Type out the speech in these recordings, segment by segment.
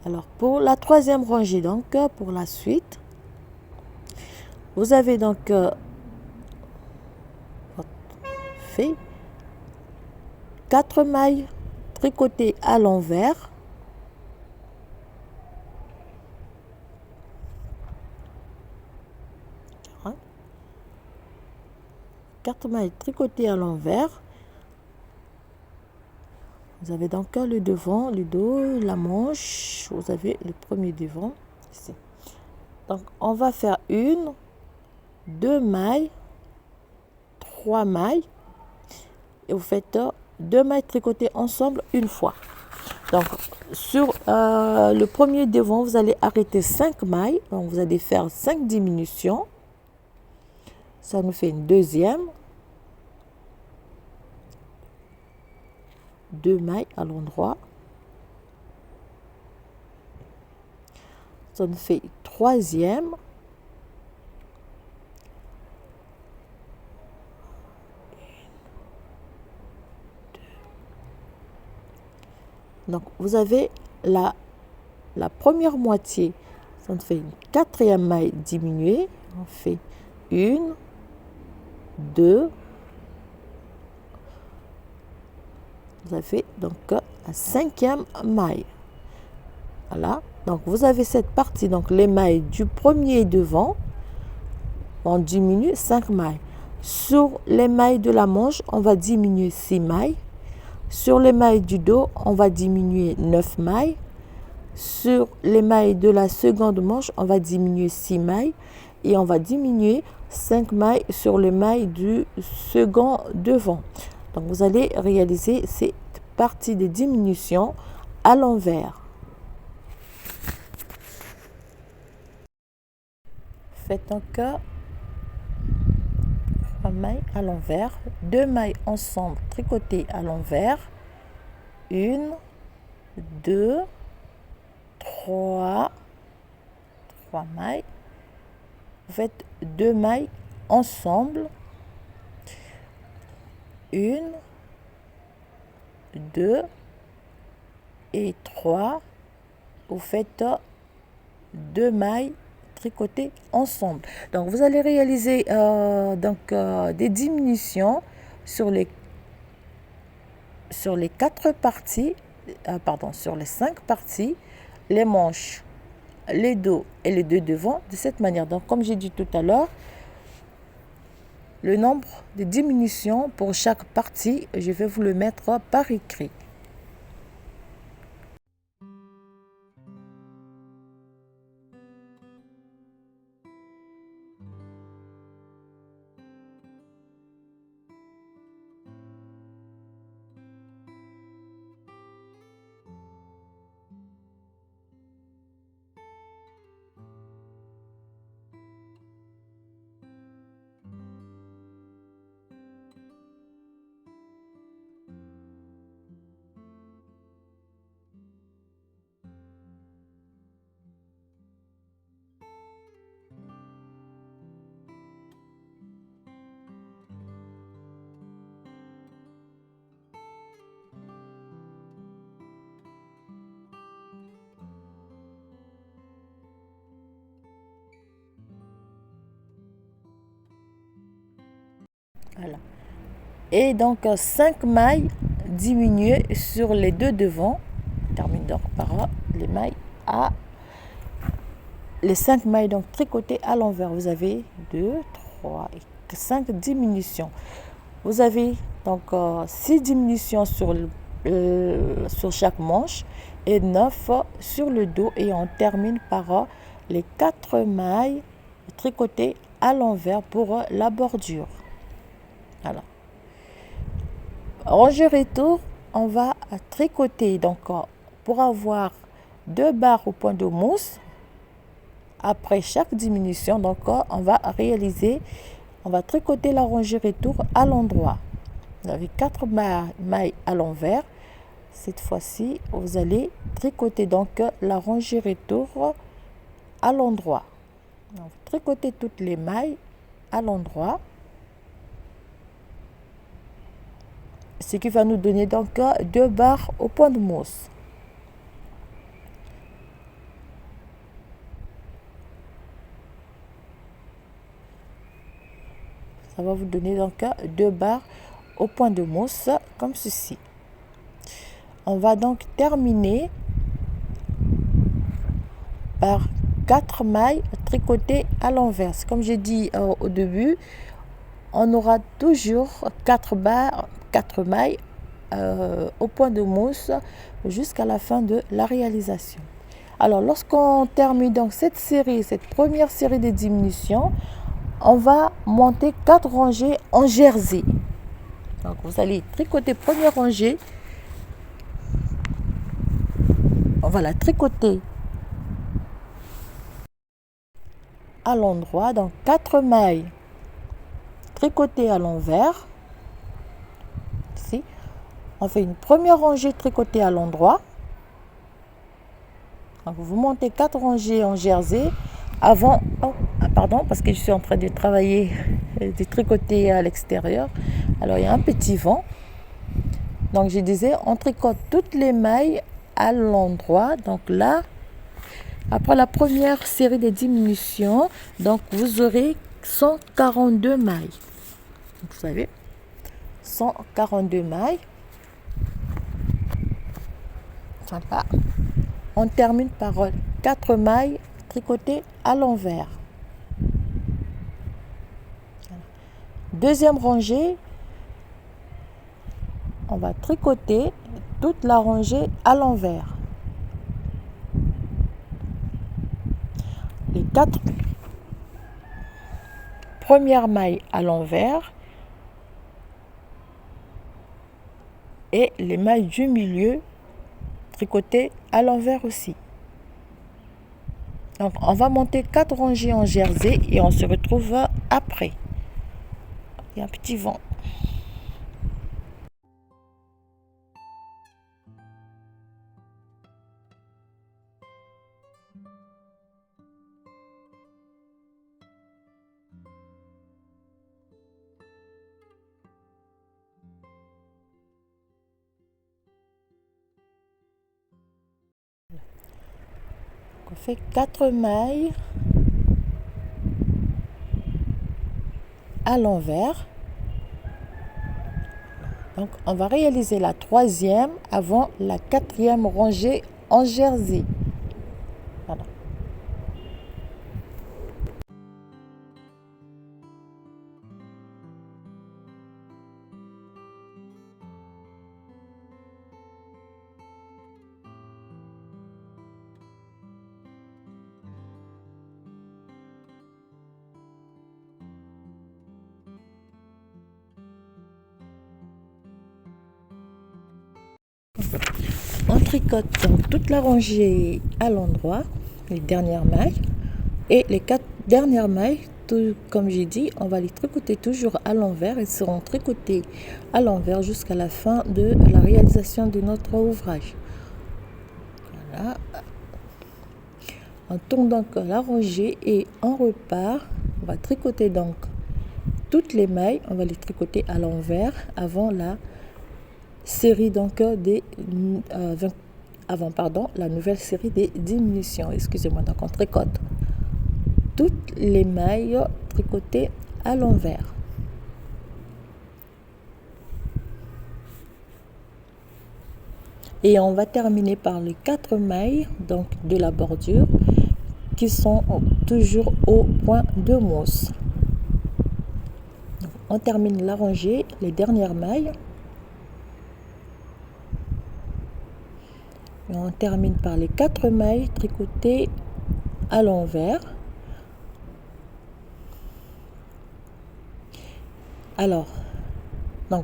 Alors, pour la troisième rangée, donc, pour la suite, vous avez donc fait 4 mailles tricotées à l'envers. Hein, 4 mailles tricotées à l'envers. Vous avez donc le devant, le dos, la manche. Vous avez le premier devant ici. Donc, on va faire 1, 2 mailles, 3 mailles. Et vous faites 2 mailles tricotées ensemble une fois. Donc, sur le premier devant, vous allez arrêter 5 mailles. Donc, vous allez faire 5 diminutions. Ça nous fait une deuxième. 2 mailles à l'endroit. Ça nous fait une troisième. Donc, vous avez la première moitié. Ça nous fait une quatrième maille diminuée. On fait 1, 2. Vous avez donc la cinquième maille. Voilà. Donc, vous avez cette partie. Donc, les mailles du premier devant, on diminue 5 mailles. Sur les mailles de la manche, on va diminuer 6 mailles. Sur les mailles du dos, on va diminuer 9 mailles. Sur les mailles de la seconde manche, on va diminuer 6 mailles. Et on va diminuer 5 mailles sur les mailles du second devant. Donc, vous allez réaliser cette partie de diminution à l'envers. Faites donc 3 mailles à l'envers, 2 mailles ensemble tricotées à l'envers, 1, 2, 3 mailles. Vous faites 2 mailles ensemble, 1, 2 et 3. Vous faites 2 mailles tricotées ensemble. Donc, vous allez réaliser des diminutions sur les 4 parties, sur les 5 parties, les manches, les dos et les deux devants de cette manière. Donc, comme j'ai dit tout à l'heure, le nombre de diminutions pour chaque partie, je vais vous le mettre par écrit. Voilà. Et donc 5 mailles diminuées sur les deux devants. On termine donc par les mailles à les 5 mailles donc tricotées à l'envers. Vous avez 2, 3 et 5 diminutions. Vous avez donc 6 diminutions sur chaque manche et 9 sur le dos. Et on termine par les 4 mailles tricotées à l'envers pour la bordure. Voilà. Rangée retour, on va tricoter donc pour avoir 2 barres au point de mousse. Après chaque diminution, donc on va tricoter la rangée retour à l'endroit. Vous avez 4 mailles à l'envers. Cette fois-ci, vous allez tricoter donc la rangée retour à l'endroit. Vous tricotez toutes les mailles à l'endroit. Ce qui va nous donner donc 2 barres au point de mousse. Ça va vous donner donc 2 barres au point de mousse comme ceci. On va donc terminer par 4 mailles tricotées à l'envers. Comme j'ai dit au début, on aura toujours 4 barres, 4 mailles au point de mousse jusqu'à la fin de la réalisation. Alors lorsqu'on termine donc cette première série de diminutions, on va monter 4 rangées en jersey. Donc vous allez tricoter première rangée, on va la tricoter à l'endroit, donc 4 mailles tricotées à l'envers. Ici, on fait une première rangée tricotée à l'endroit. Vous montez 4 rangées en jersey avant, pardon, parce que je suis en train de travailler, de tricoter à l'extérieur. Alors il y a un petit vent. Donc je disais, on tricote toutes les mailles à l'endroit. Donc là, après la première série de diminutions, donc vous aurez 142 mailles. Vous savez, 142 mailles. Sympa. On termine par 4 mailles tricotées à l'envers. Deuxième rangée, on va tricoter toute la rangée à l'envers. Les 4 premières mailles à l'envers et les mailles du milieu tricotées à l'envers aussi. Donc on va monter 4 rangées en jersey et on se retrouve après. Il y a un petit vent. On fait 4 mailles à l'envers. Donc on va réaliser la 3e avant la 4e rangée en jersey. Voilà. On tricote donc toute la rangée à l'endroit, les dernières mailles, et les 4 dernières mailles, tout comme j'ai dit, on va les tricoter toujours à l'envers. Elles seront tricotées à l'envers jusqu'à la fin de la réalisation de notre ouvrage. Voilà. On tourne donc la rangée et on repart. On va tricoter donc toutes les mailles, on va les tricoter à l'envers avant la série donc la nouvelle série des diminutions. Excusez-moi, donc on tricote toutes les mailles tricotées à l'envers. Et on va terminer par les 4 mailles donc de la bordure qui sont toujours au point de mousse. Donc, on termine la rangée, les dernières mailles. Et on termine par les 4 mailles tricotées à l'envers. Alors, donc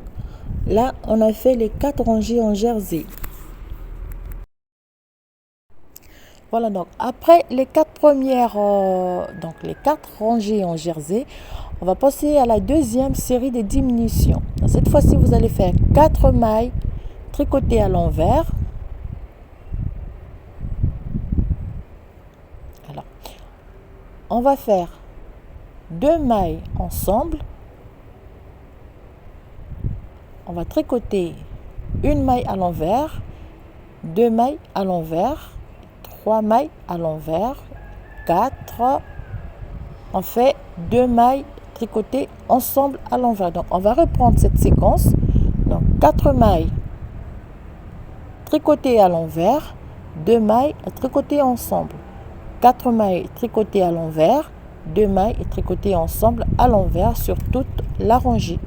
là, on a fait les 4 rangées en jersey. Voilà, donc après les 4 premières, donc les 4 rangées en jersey, on va passer à la deuxième série de diminutions. Donc, cette fois-ci, vous allez faire 4 mailles tricotées à l'envers. Alors, on va faire 2 mailles ensemble. On va tricoter une maille à l'envers, 2 mailles à l'envers, 3 mailles à l'envers, 4. On fait 2 mailles tricotés ensemble à l'envers. Donc on va reprendre cette séquence. Donc 4 mailles tricotées à l'envers, 2 mailles tricotées ensemble, 4 mailles tricotées à l'envers, 2 mailles tricotées ensemble à l'envers sur toute la rangée.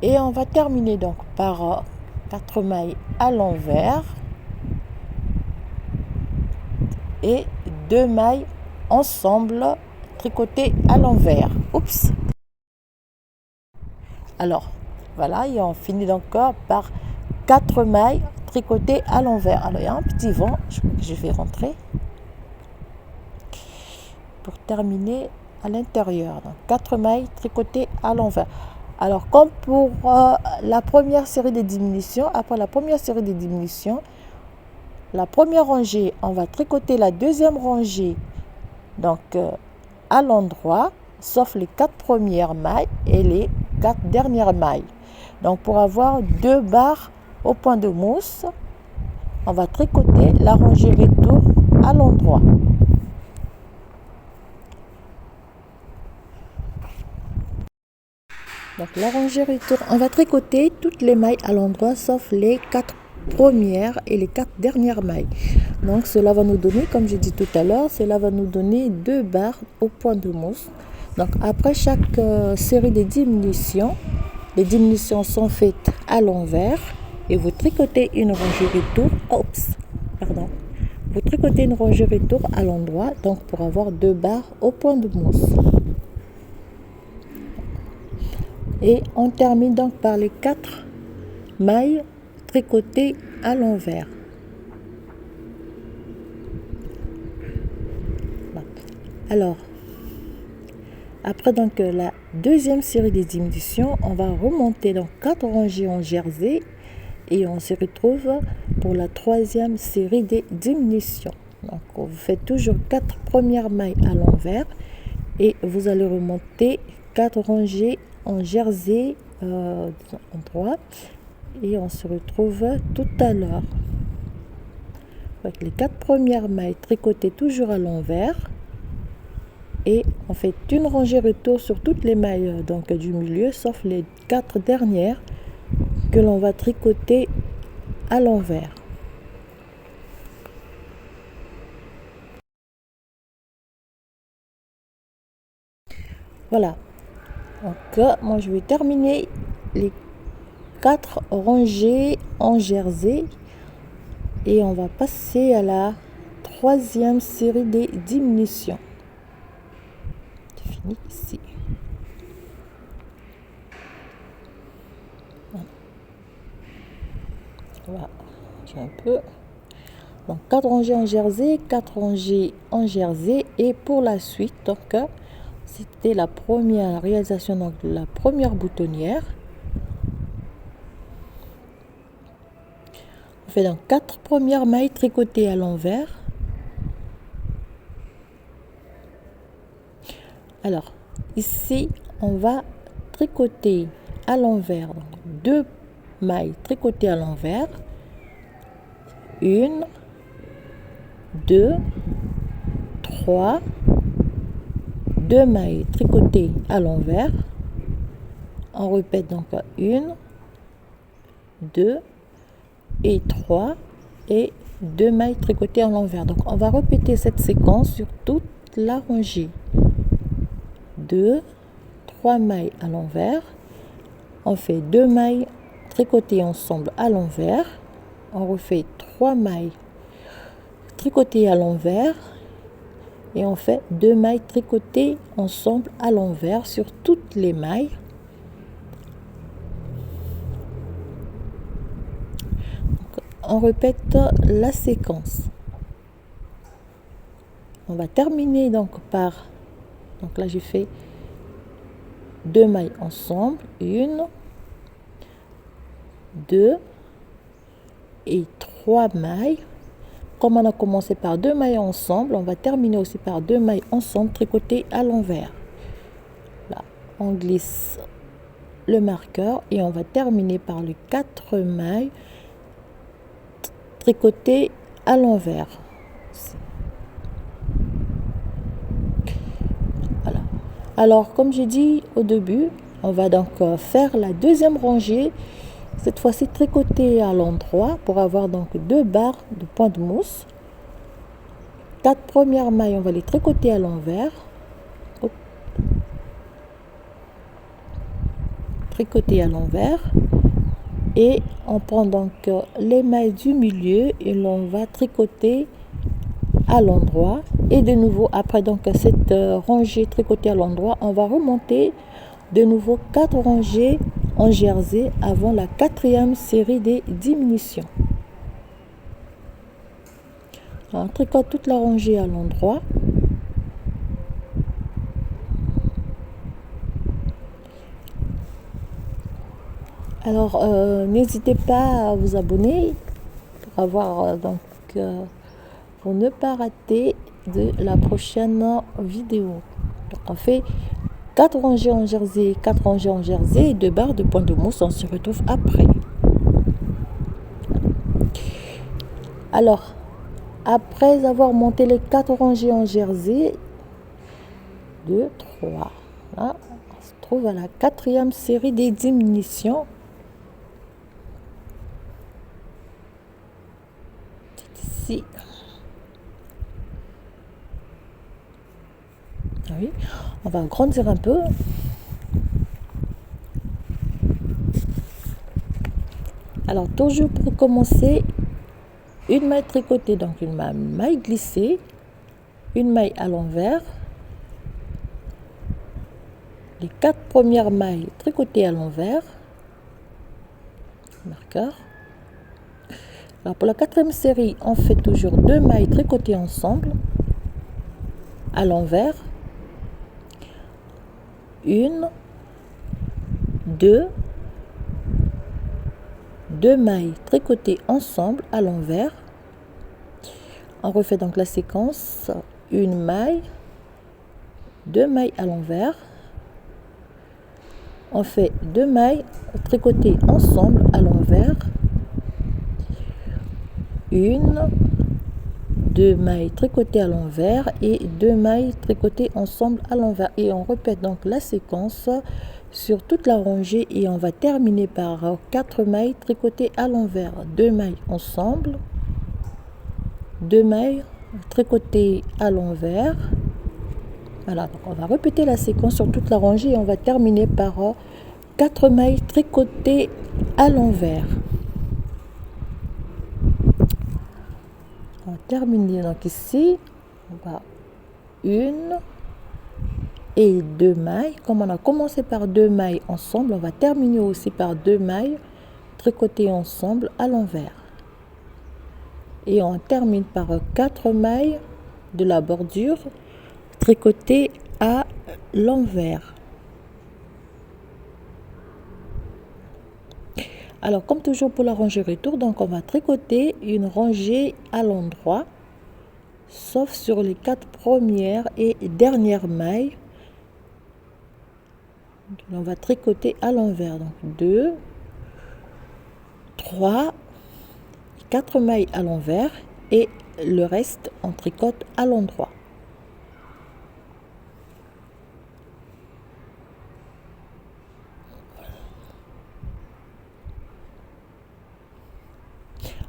Et on va terminer donc par 4 mailles à l'envers et 2 mailles ensemble tricotées à l'envers. Oups. Alors voilà, et on finit donc par 4 mailles tricotées à l'envers. Alors il y a un petit vent, je vais rentrer pour terminer à l'intérieur. Donc 4 mailles tricotées à l'envers. Alors comme pour la première série de diminutions, après la première série de diminutions, la première rangée, on va tricoter la deuxième rangée donc à l'endroit, sauf les 4 premières mailles et les 4 dernières mailles. Donc pour avoir 2 barres au point de mousse, on va tricoter la rangée retour à l'endroit. Donc la rangée retour, on va tricoter toutes les mailles à l'endroit sauf les 4 premières et les 4 dernières mailles. Donc cela va nous donner, comme j'ai dit tout à l'heure, cela va nous donner 2 barres au point de mousse. Donc après chaque série de diminutions, les diminutions sont faites à l'envers et vous tricotez une rangée retour. Vous tricotez une rangée retour à l'endroit, donc pour avoir 2 barres au point de mousse. Et on termine donc par les 4 mailles tricotées à l'envers. Alors, après donc la deuxième série de diminutions, on va remonter donc 4 rangées en jersey et on se retrouve pour la troisième série de diminutions. Donc, vous faites toujours 4 premières mailles à l'envers et vous allez remonter 4 rangées en jersey en droit et on se retrouve tout à l'heure avec les 4 premières mailles tricotées toujours à l'envers et on fait une rangée retour sur toutes les mailles donc du milieu sauf les 4 dernières que l'on va tricoter à l'envers. Voilà. Donc moi je vais terminer les 4 rangées en jersey et on va passer à la troisième série des diminutions. C'est fini ici. Voilà, j'ai un peu. Donc 4 rangées en jersey, 4 rangées en jersey et pour la suite donc c'était la première réalisation donc de la première boutonnière. On fait donc 4 premières mailles tricotées à l'envers. Alors ici on va tricoter à l'envers 2 mailles tricotées à l'envers, 1, 2, 3, 2 mailles tricotées à l'envers. On répète donc 1, 2 et 3 et 2 mailles tricotées à l'envers. Donc on va répéter cette séquence sur toute la rangée. 2, 3 mailles à l'envers, on fait 2 mailles tricotées ensemble à l'envers, on refait 3 mailles tricotées à l'envers et on fait 2 mailles tricotées ensemble à l'envers sur toutes les mailles. Donc, on répète la séquence. On va terminer donc par, donc là j'ai fait 2 mailles ensemble, 1, 2 et 3 mailles. Comme on a commencé par 2 mailles ensemble, on va terminer aussi par 2 mailles ensemble tricotées à l'envers. Là, on glisse le marqueur et on va terminer par les 4 mailles tricotées à l'envers. Voilà. Alors, comme j'ai dit au début, on va donc faire la deuxième rangée. Cette fois-ci tricoter à l'endroit pour avoir donc 2 barres de point de mousse. 4 premières mailles, on va les tricoter à l'envers. Tricoter à l'envers. Et on prend donc les mailles du milieu et l'on va tricoter à l'endroit. Et de nouveau, après donc cette rangée tricotée à l'endroit, on va remonter de nouveau 4 rangées en jersey avant la 4e série des diminutions. On tricote toute la rangée à l'endroit. Alors n'hésitez pas à vous abonner pour avoir pour ne pas rater de la prochaine vidéo. Donc on fait 4 rangées en jersey, 4 rangées en jersey et 2 barres de point de mousse. On se retrouve après. Alors, après avoir monté les 4 rangées en jersey, 2, 3, là, on se trouve à la 4e série des diminutions. C'est ici. Ah oui, on va agrandir un peu. Alors, toujours pour commencer, une maille tricotée, donc une maille glissée, une maille à l'envers, les 4 premières mailles tricotées à l'envers, marqueur. Alors pour la 4e série, on fait toujours 2 mailles tricotées ensemble à l'envers, 1, 2, 2 mailles tricotées ensemble à l'envers. On refait donc la séquence, une maille, 2 mailles à l'envers. On fait 2 mailles tricotées ensemble à l'envers, 1, 2 mailles tricotées à l'envers et 2 mailles tricotées ensemble à l'envers. Et on répète donc la séquence sur toute la rangée et on va terminer par 4 mailles tricotées à l'envers, 2 mailles ensemble, 2 mailles tricotées à l'envers. Voilà, donc on va répéter la séquence sur toute la rangée et on va terminer par 4 mailles tricotées à l'envers. On va terminer donc ici, on va 1 et 2 mailles. Comme on a commencé par 2 mailles ensemble, on va terminer aussi par 2 mailles tricotées ensemble à l'envers. Et on termine par 4 mailles de la bordure tricotées à l'envers. Alors comme toujours pour la rangée retour, donc on va tricoter une rangée à l'endroit, sauf sur les 4 premières et dernières mailles. On va tricoter à l'envers, donc 2, 3, 4 mailles à l'envers et le reste on tricote à l'endroit.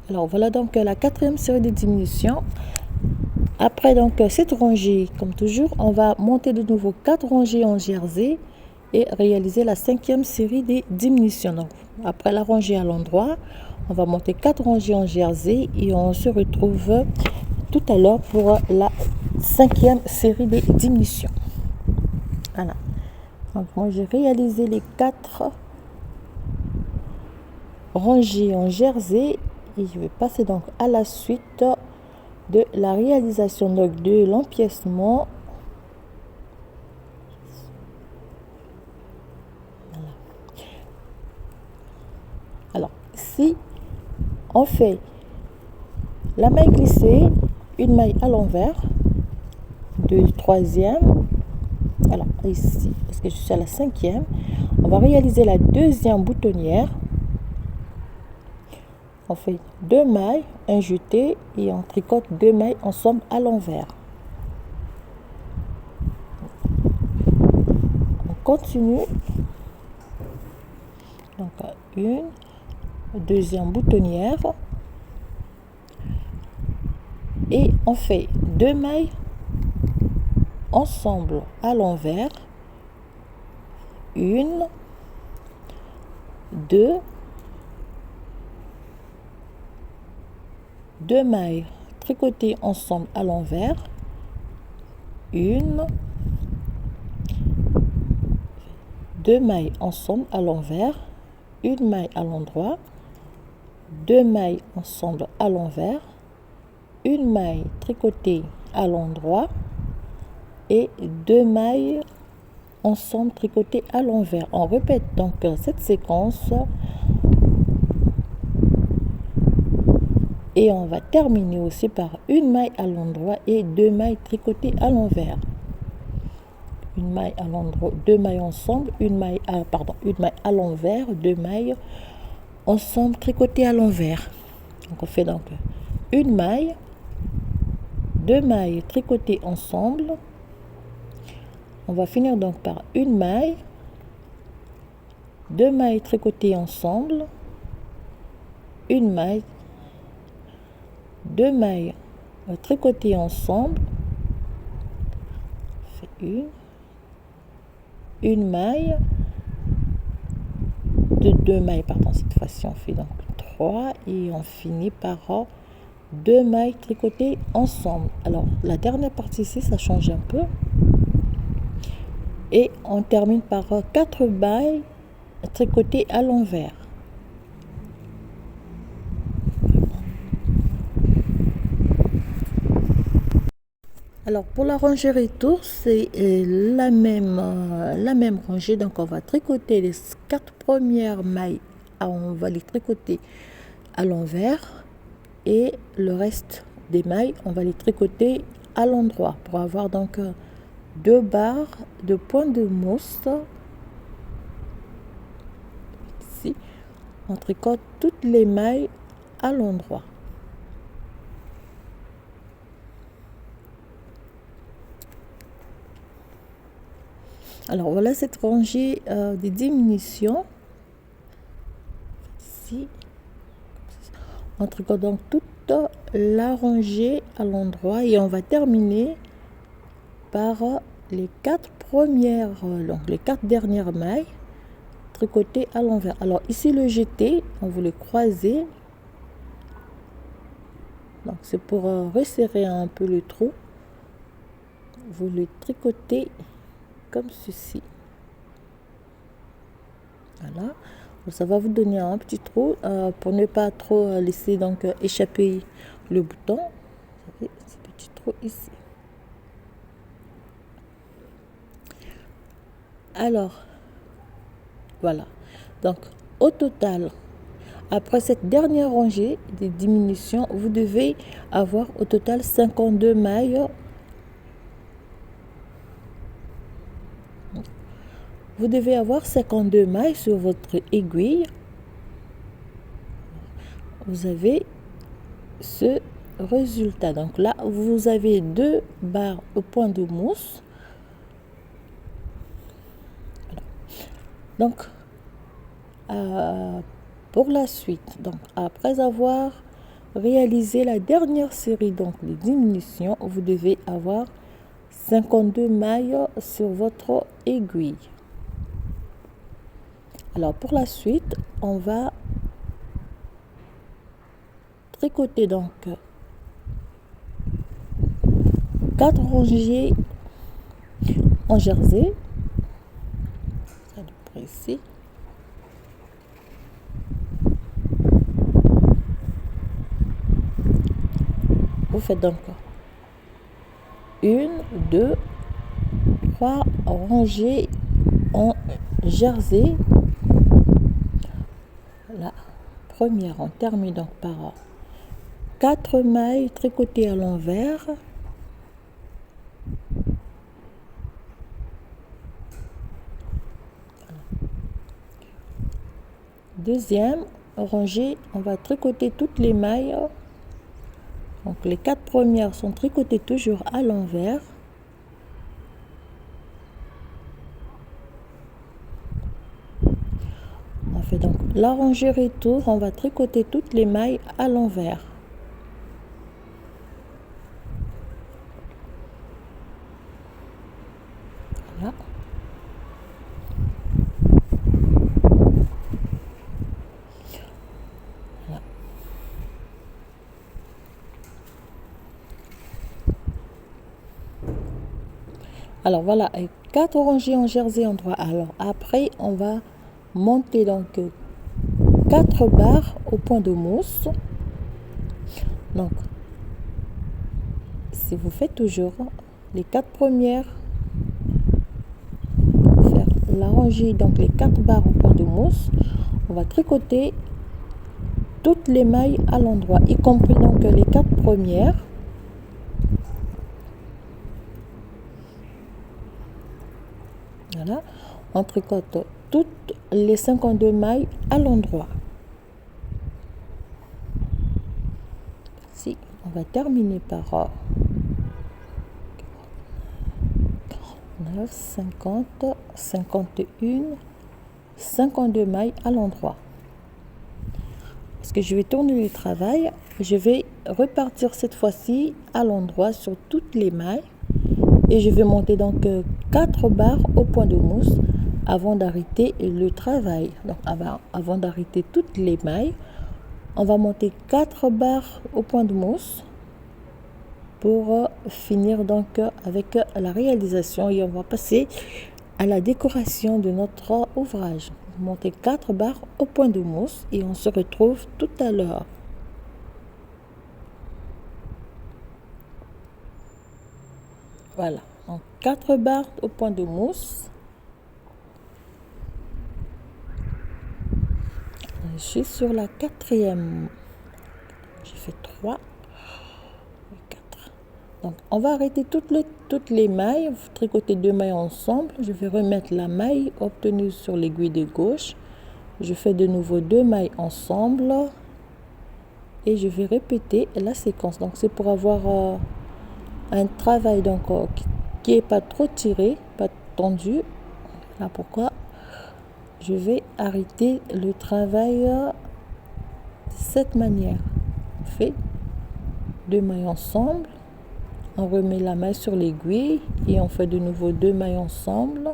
Alors voilà donc la 4e série de diminutions. Après donc cette rangée, comme toujours, on va monter de nouveau 4 rangées en jersey et réaliser la 5e série des diminutions. Donc, après la rangée à l'endroit, on va monter 4 rangées en jersey et on se retrouve tout à l'heure pour la 5e série des diminutions. Voilà. Donc, moi, j'ai réalisé les 4 rangées en jersey et je vais passer donc à la suite de la réalisation donc de l'empiècement. Voilà. Alors, si on fait la maille glissée, une maille à l'envers, 2 troisième, alors ici, parce que je suis à la 5e, on va réaliser la 2e boutonnière. On fait 2 mailles, un jeté et on tricote 2 mailles ensemble à l'envers. On continue. Donc une, 2e boutonnière et on fait 2 mailles ensemble à l'envers, 1, 2, 2 mailles tricotées ensemble à l'envers, 1, 2 mailles ensemble à l'envers, 1 maille à l'endroit, 2 mailles ensemble à l'envers, 1 maille tricotée à l'endroit et 2 mailles ensemble tricotées à l'envers. On répète donc cette séquence et on va terminer aussi par 1 maille à l'endroit et 2 mailles tricotées à l'envers. Une maille à l'endroit, 2 mailles ensemble, une maille à l'envers, 2 mailles ensemble tricotées à l'envers. Donc on fait donc 1 maille, 2 mailles tricotées ensemble. On va finir donc par 1 maille, 2 mailles tricotées ensemble, 1 maille, 2 mailles tricotées ensemble, une maille, de 2 mailles, pardon, cette fois-ci on fait donc 3 et on finit par 2 mailles tricotées ensemble. Alors la dernière partie ici ça change un peu et on termine par 4 mailles tricotées à l'envers. Alors pour la rangée retour, c'est la même rangée, donc on va tricoter les 4 premières mailles, on va les tricoter à l'envers et le reste des mailles, on va les tricoter à l'endroit pour avoir donc 2 barres de point de mousse. Ici, on tricote toutes les mailles à l'endroit. Alors voilà cette rangée des diminutions. Ici, on tricote donc toute la rangée à l'endroit et on va terminer par les 4 premières, donc les 4 dernières mailles tricotées à l'envers. Alors ici le jeté, on vous le croiser. Donc c'est pour resserrer un peu le trou. Vous le tricotez comme ceci. Voilà, ça va vous donner un petit trou pour ne pas trop laisser donc échapper le bouton. Vous avez ce petit trou ici. Alors voilà, donc au total, après cette dernière rangée des diminutions, vous devez avoir au total 52 mailles. Vous devez avoir 52 mailles sur votre aiguille. Vous avez ce résultat. Donc là, vous avez 2 barres au point de mousse. Voilà. Donc, pour la suite, donc après avoir réalisé la dernière série, donc les diminutions, vous devez avoir 52 mailles sur votre aiguille. Alors pour la suite, on va tricoter donc 4 rangées en jersey. Ça de près ici. Vous faites donc 1, 2, 3 rangées en jersey. La première, on termine donc par 4 mailles tricotées à l'envers. Deuxième rangée, on va tricoter toutes les mailles. Donc les 4 premières sont tricotées toujours à l'envers. On fait donc la rangée retour, on va tricoter toutes les mailles à l'envers. Voilà. Voilà. Alors voilà, 4 rangées en jersey endroit. Alors après, on va monter donc 4 barres au point de mousse. Donc, si vous faites toujours les 4 premières, pour faire la rangée, donc les 4 barres au point de mousse, on va tricoter toutes les mailles à l'endroit, y compris donc les 4 premières. Voilà, on tricote toutes les 52 mailles à l'endroit. Si on va terminer par 49, 50, 51, 52 mailles à l'endroit. Parce que je vais tourner le travail, je vais repartir cette fois-ci à l'endroit sur toutes les mailles et je vais monter donc 4 barres au point de mousse avant d'arrêter le travail. Donc avant d'arrêter toutes les mailles, on va monter 4 barres au point de mousse pour finir donc avec la réalisation et on va passer à la décoration de notre ouvrage. Monter 4 barres au point de mousse et on se retrouve tout à l'heure. Voilà, donc 4 barres au point de mousse. Je suis sur la 4e. J'ai fait 3 et 4. Donc on va arrêter toutes les mailles, tricoter 2 mailles ensemble. Je vais remettre la maille obtenue sur l'aiguille de gauche. Je fais de nouveau 2 mailles ensemble et je vais répéter la séquence. Donc c'est pour avoir un travail donc qui est pas trop tiré, pas tendu. Là pourquoi je vais arrêter le travail de cette manière. On fait 2 mailles ensemble, on remet la maille sur l'aiguille et on fait de nouveau 2 mailles ensemble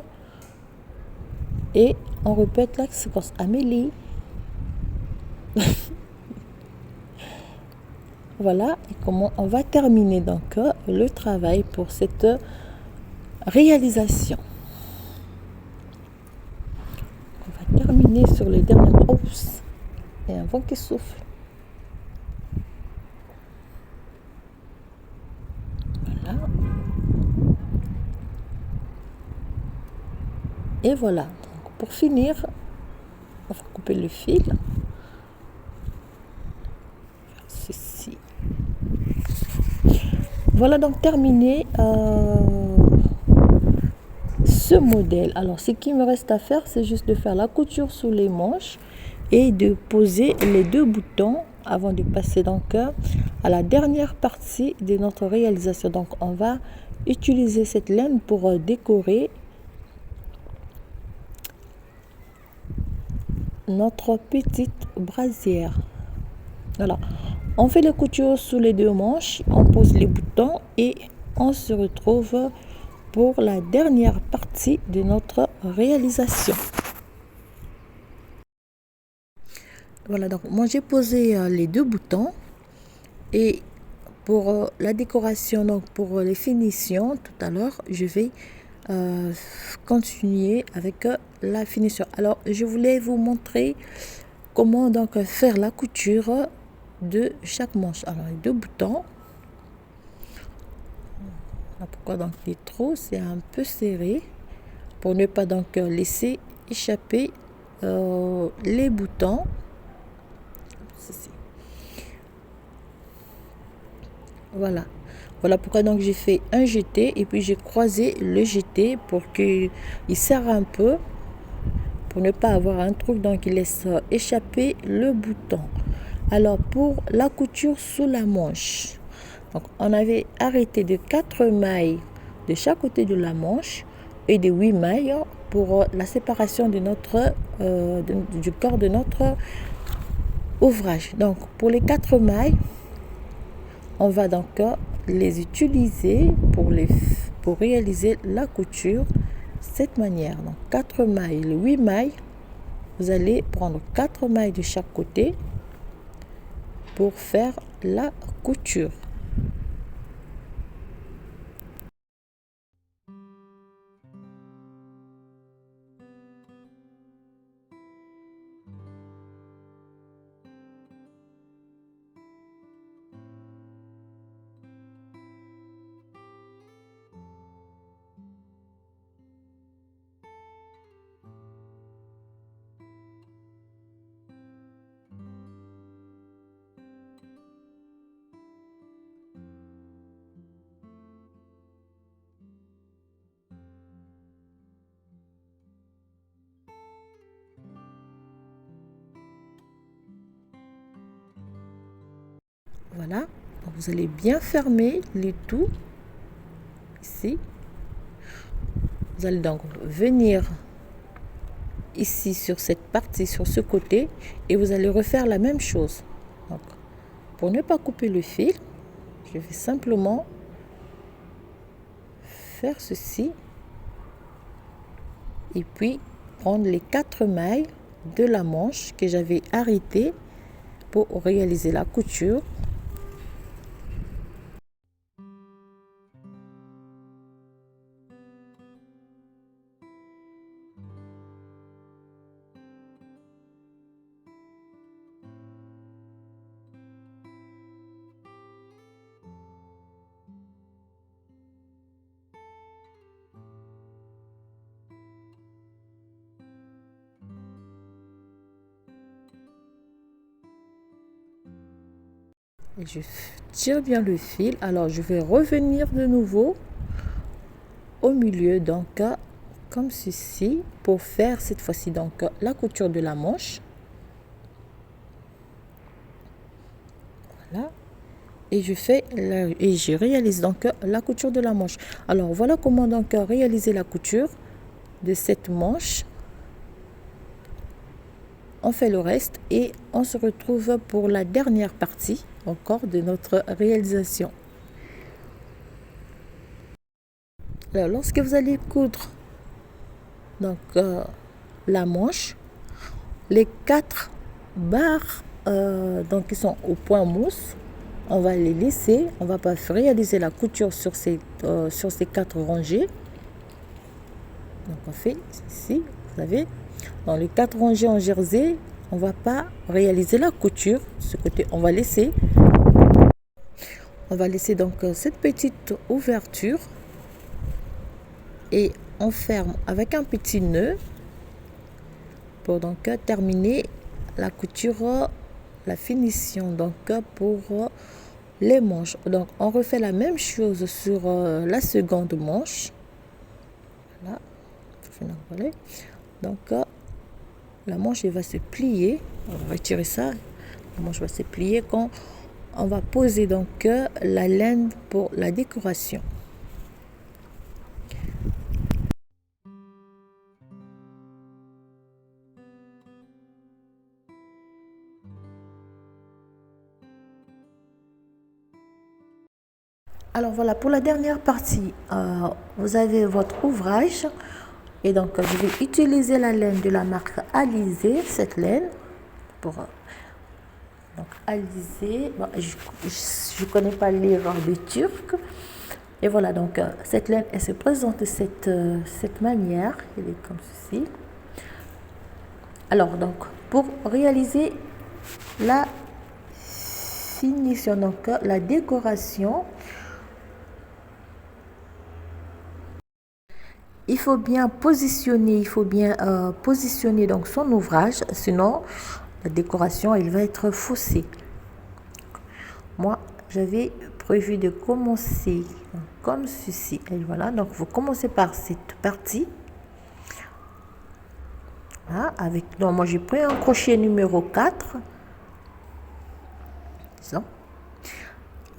et on répète la séquence. Amélie. Voilà et comment on va terminer donc le travail pour cette réalisation. On va terminer sur le dernier. Oups, et un vent qui souffle. Voilà. Et voilà. Donc, pour finir, on va couper le fil. Ceci. Voilà donc terminé ce modèle. Alors ce qui me reste à faire, c'est juste de faire la couture sous les manches et de poser les 2 boutons avant de passer donc à la dernière partie de notre réalisation. Donc on va utiliser cette laine pour décorer notre petite brassière. Voilà, on fait les coutures sous les 2 manches, on pose les boutons et on se retrouve pour la dernière partie de notre réalisation. Voilà, donc moi j'ai posé les deux boutons et pour la décoration, donc pour les finitions, tout à l'heure, je vais continuer avec la finition. Alors, je voulais vous montrer comment donc faire la couture de chaque manche. Alors, les deux boutons. Pourquoi donc les trous, c'est un peu serré pour ne pas donc laisser échapper les boutons. Ceci. Voilà. Voilà pourquoi donc j'ai fait un jeté et puis j'ai croisé le jeté pour qu'il serre un peu, pour ne pas avoir un trou, donc il laisse échapper le bouton. Alors pour la couture sous la manche, donc on avait arrêté de 4 mailles de chaque côté de la manche et de 8 mailles pour la séparation de notre, du corps de notre ouvrage. Donc pour les 4 mailles, on va donc les utiliser pour réaliser la couture de cette manière. Donc 4 mailles, les 8 mailles, vous allez prendre 4 mailles de chaque côté pour faire la couture. Voilà, donc vous allez bien fermer les tout ici. Vous allez donc venir ici sur cette partie, sur ce côté, et vous allez refaire la même chose. Donc, pour ne pas couper le fil, je vais simplement faire ceci et puis prendre les 4 mailles de la manche que j'avais arrêtées pour réaliser la couture. Et je tire bien le fil. Alors je vais revenir de nouveau au milieu, donc comme ceci, pour faire cette fois-ci donc la couture de la manche. Voilà. Et je réalise donc la couture de la manche. Alors voilà comment donc réaliser la couture de cette manche. On fait le reste et on se retrouve pour la dernière partie encore de notre réalisation. Alors, lorsque vous allez coudre donc la manche, les 4 barres donc qui sont au point mousse, on va les laisser, on va pas réaliser la couture sur ces 4 rangées. Donc on fait ici, vous savez, dans les 4 rangées en jersey, on va pas réaliser la couture. Ce côté, on va laisser donc cette petite ouverture et on ferme avec un petit nœud pour donc terminer la couture, la finition donc pour les manches. Donc on refait la même chose sur la seconde manche. Voilà. Donc la manche elle va se plier. On va retirer ça. La manche va se plier quand on va poser donc la laine pour la décoration. Alors voilà, pour la dernière partie, vous avez votre ouvrage et donc je vais utiliser la laine de la marque Alizé, cette laine. pour donc Alizé. Bon, je connais pas les rangs de turc. Et voilà, donc cette laine, elle se présente de cette manière. Elle est comme ceci. Alors, donc, pour réaliser la finition, donc la décoration, il faut bien positionner, donc son ouvrage, sinon la décoration, elle va être faussée. Moi, j'avais prévu de commencer comme ceci. Et voilà, donc vous commencez par cette partie. Là, donc moi j'ai pris un crochet numéro 4.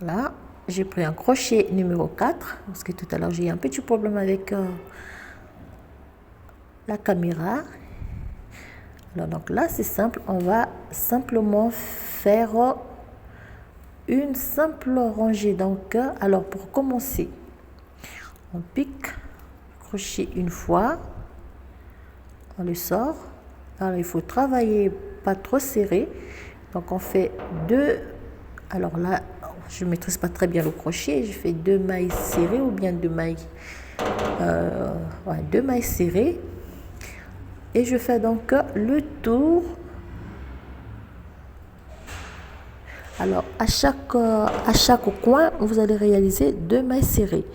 Là, j'ai pris un crochet numéro 4 parce que tout à l'heure j'ai eu un petit problème avec la caméra. Alors donc là c'est simple, on va simplement faire une simple rangée. Donc alors pour commencer, on pique le crochet une fois, on le sort. Alors il faut travailler pas trop serré, donc on fait deux. Alors là je maîtrise pas très bien le crochet, je fais 2 mailles serrées ou bien 2 mailles ouais, 2 mailles serrées, et je fais donc le tour. Alors à chaque coin vous allez réaliser 2 mailles serrées.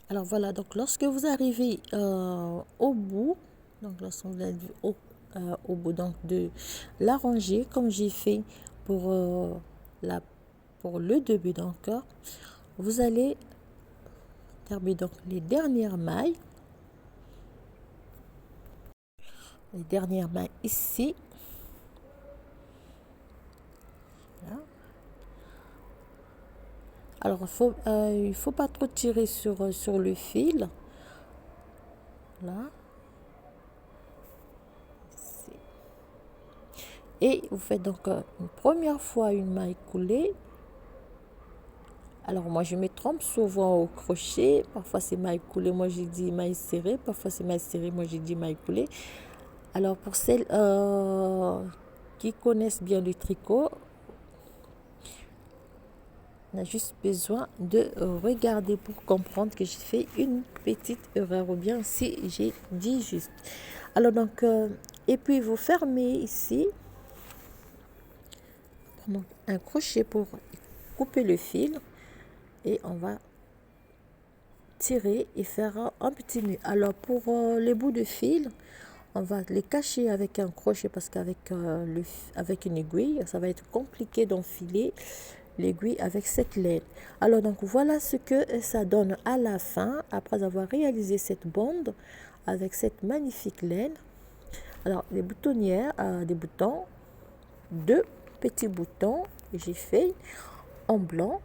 Alors voilà, donc lorsque vous arrivez au bout, donc lorsque vous arrivez au bout donc de la rangée, comme j'ai fait pour, pour le début, donc vous allez terminer donc les dernières mailles ici. Voilà. Alors il faut pas trop tirer sur le fil. Là. Et vous faites donc une première fois une maille coulée. Alors moi je me trompe souvent au crochet, parfois c'est maille coulée, moi j'ai dit maille serrée, parfois c'est maille serrée, moi j'ai dit maille coulée. Alors pour celles qui connaissent bien le tricot, on a juste besoin de regarder pour comprendre que j'ai fait une petite erreur ou bien si j'ai dit juste. Alors donc, et puis vous fermez ici, donc un crochet pour couper le fil et on va tirer et faire un petit nœud. Alors pour les bouts de fil, on va les cacher avec un crochet parce qu'avec avec une aiguille, ça va être compliqué d'enfiler l'aiguille avec cette laine. Alors donc voilà ce que ça donne à la fin après avoir réalisé cette bande avec cette magnifique laine. Alors les boutonnières, des boutons, 2 petits boutons que j'ai fait en blanc.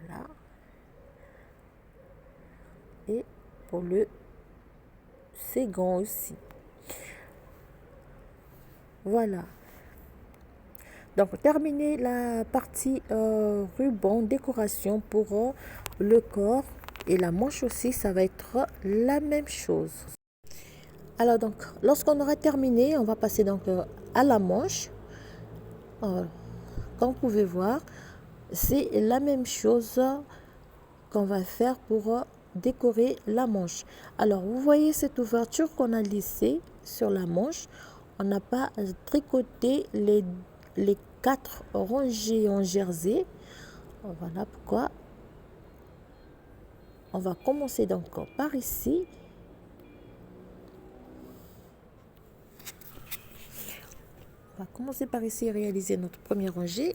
Voilà. Et pour le second aussi. Voilà. Donc terminer la partie ruban décoration pour le corps et la manche aussi, ça va être la même chose. Alors donc lorsqu'on aura terminé, on va passer donc à la manche. Comme vous pouvez voir, c'est la même chose qu'on va faire pour décorer la manche. Alors vous voyez cette ouverture qu'on a laissée sur la manche, on n'a pas tricoté les 4 rangées en jersey. Voilà pourquoi on va commencer donc par ici. On va commencer par ici et réaliser notre première rangée.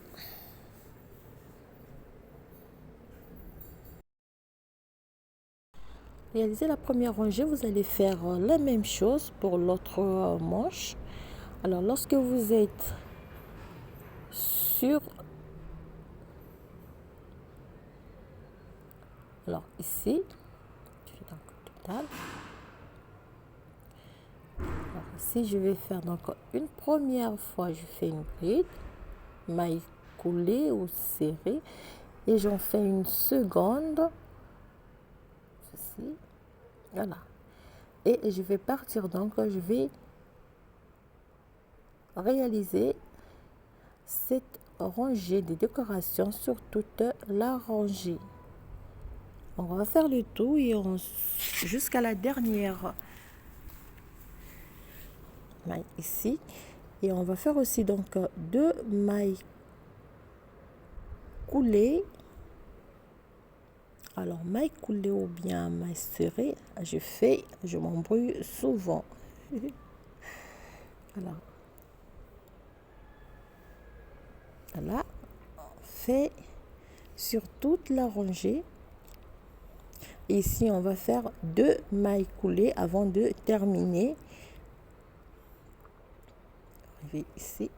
Réaliser la première rangée, vous allez faire la même chose pour l'autre manche. Alors lorsque vous êtes sur, alors ici, je fais donc total. Alors ici, je vais faire donc une première fois, je fais une bride, maille coulée ou serrée, et j'en fais une seconde, ceci, voilà. Et je vais partir donc, je vais réaliser cette rangée de décorations sur toute la rangée. On va faire le tout et jusqu'à la dernière maille ici, et on va faire aussi donc 2 mailles coulées. Alors maille coulée ou bien maille serrée, je m'embrouille souvent. Voilà, on fait sur toute la rangée. Ici on va faire 2 mailles coulées avant de terminer. Arriver ici.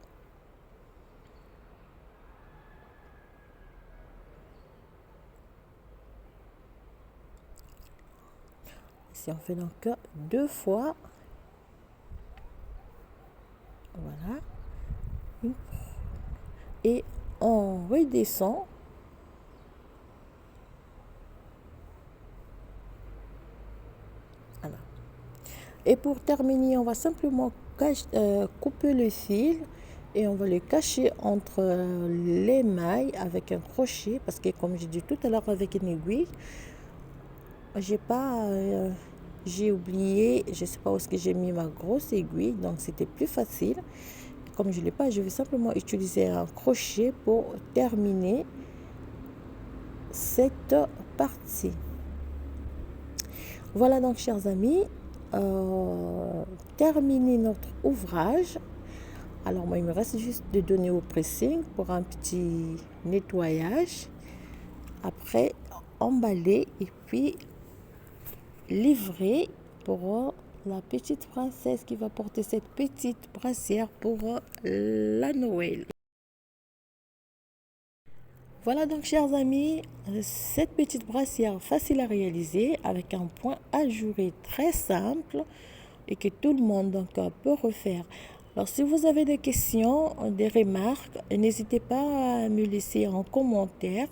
Ici on fait donc 2 fois. Voilà. Et on redescend. Voilà. Et pour terminer, on va simplement couper le fil et on va le cacher entre les mailles avec un crochet, parce que comme j'ai dit tout à l'heure avec une aiguille, j'ai oublié, je sais pas où est-ce que j'ai mis ma grosse aiguille, donc c'était plus facile. Comme je l'ai pas, je vais simplement utiliser un crochet pour terminer cette partie. Voilà donc chers amis, terminer notre ouvrage. Alors moi il me reste juste de donner au pressing pour un petit nettoyage, après emballer et puis livrer pour la petite princesse qui va porter cette petite brassière pour la Noël. Voilà donc chers amis, cette petite brassière facile à réaliser avec un point ajouré très simple et que tout le monde donc peut refaire. Alors si vous avez des questions, des remarques, n'hésitez pas à me laisser en commentaire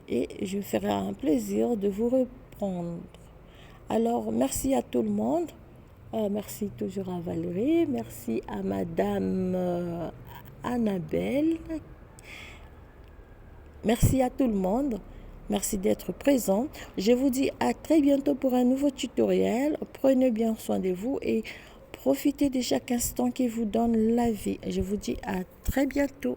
et je ferai un plaisir de vous répondre. Alors merci à tout le monde, merci toujours à Valérie, merci à Madame Annabelle. Merci à tout le monde. Merci d'être présent. Je vous dis à très bientôt pour un nouveau tutoriel. Prenez bien soin de vous et profitez de chaque instant qui vous donne la vie. Je vous dis à très bientôt.